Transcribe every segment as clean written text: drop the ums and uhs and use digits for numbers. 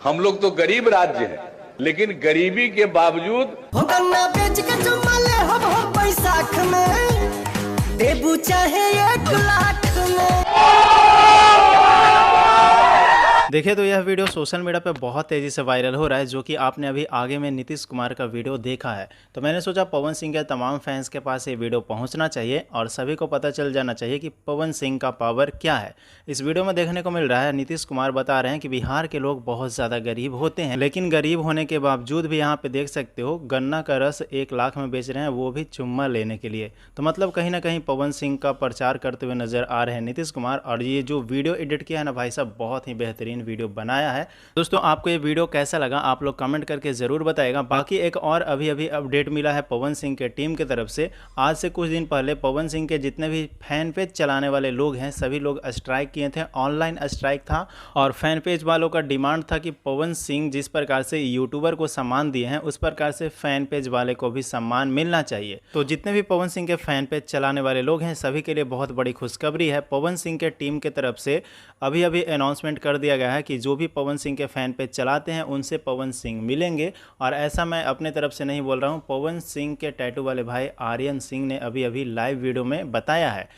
हम लोग तो गरीब राज्य है, लेकिन गरीबी के बावजूद गन्ना बेच के चुम्मा ले हम बैसाख में, देबू चाहे 1 लाख में। देखिए तो यह वीडियो सोशल मीडिया पे बहुत तेज़ी से वायरल हो रहा है, जो कि आपने अभी आगे में नीतीश कुमार का वीडियो देखा है। तो मैंने सोचा पवन सिंह के तमाम फैंस के पास ये वीडियो पहुंचना चाहिए और सभी को पता चल जाना चाहिए कि पवन सिंह का पावर क्या है। इस वीडियो में देखने को मिल रहा है नीतीश कुमार बता रहे हैं कि बिहार के लोग बहुत ज़्यादा गरीब होते हैं, लेकिन गरीब होने के बावजूद भी यहाँ पे देख सकते हो गन्ना का रस 1 लाख में बेच रहे हैं, वो भी चुम्मा लेने के लिए। तो मतलब कहीं ना कहीं पवन सिंह का प्रचार करते हुए नजर आ रहे हैं नीतीश कुमार। और ये जो वीडियो एडिट किया है ना भाई साहब, बहुत ही बेहतरीन वीडियो बनाया है। दोस्तों आपको ये वीडियो कैसा लगा आप लोग कमेंट करके जरूर बताइएगा। बाकी एक और अभी अपडेट मिला है पवन सिंह के टीम की तरफ से। आज से कुछ दिन पहले पवन सिंह के जितने भी फैन पेज चलाने वाले लोग हैं सभी लोग स्ट्राइक किए थे, ऑनलाइन स्ट्राइक था। और फैन पेज वालों का डिमांड था कि पवन सिंह जिस प्रकार से यूट्यूबर को सम्मान दिए हैं उस प्रकार से फैन पेज वाले को भी सम्मान मिलना चाहिए। तो जितने भी पवन सिंह के फैन पेज चलाने वाले लोग हैं सभी के लिए बहुत बड़ी खुशखबरी है। पवन सिंह के टीम की तरफ से अभी अनाउंसमेंट कर दिया गया है कि जो भी पवन सिंह के फैन पेज चलाते हैं उनसे पवन सिंह मिलेंगे। और ऐसा मैं अपने तरफ से नहीं बोल रहा हूं, पवन सिंह के टैटू वाले भाई आर्यन सिंह ने अभी लाइव वीडियो में बताया है।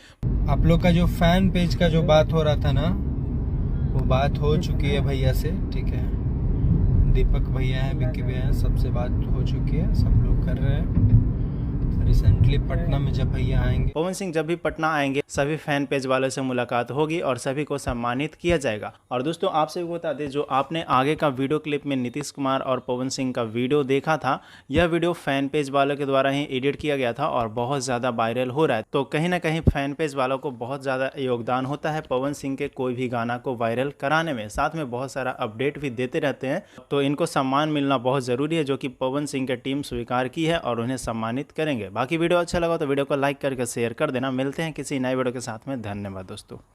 आप लोग का जो फैन पेज का जो बात हो रहा था ना, वो बात हो चुकी है भैया से, ठीक है। दीपक भैया हैं, विक्की भैया हैं, सबसे बात हो चुकी है, सब लोग कर रहे हैं। रिसेंटली पटना में जब भैया आएंगे, पवन सिंह जब भी पटना आएंगे सभी फैन पेज वालों से मुलाकात होगी और सभी को सम्मानित किया जाएगा। और दोस्तों आपसे भी बता दें, जो आपने आगे का वीडियो क्लिप में नीतीश कुमार और पवन सिंह का वीडियो देखा था, यह वीडियो फैन पेज वालों के द्वारा ही एडिट किया गया था और बहुत ज़्यादा वायरल हो रहा है। तो कहीं ना कहीं फैन पेज वालों को बहुत ज़्यादा योगदान होता है पवन सिंह के कोई भी गाना को वायरल कराने में, साथ में बहुत सारा अपडेट भी देते रहते हैं। तो इनको सम्मान मिलना बहुत ज़रूरी है, जो कि पवन सिंह की टीम स्वीकार की है और उन्हें सम्मानित करेंगे। बाकी वीडियो अच्छा लगा तो वीडियो को लाइक करके शेयर कर देना। मिलते हैं किसी नए वीडियो के साथ में। धन्यवाद दोस्तों।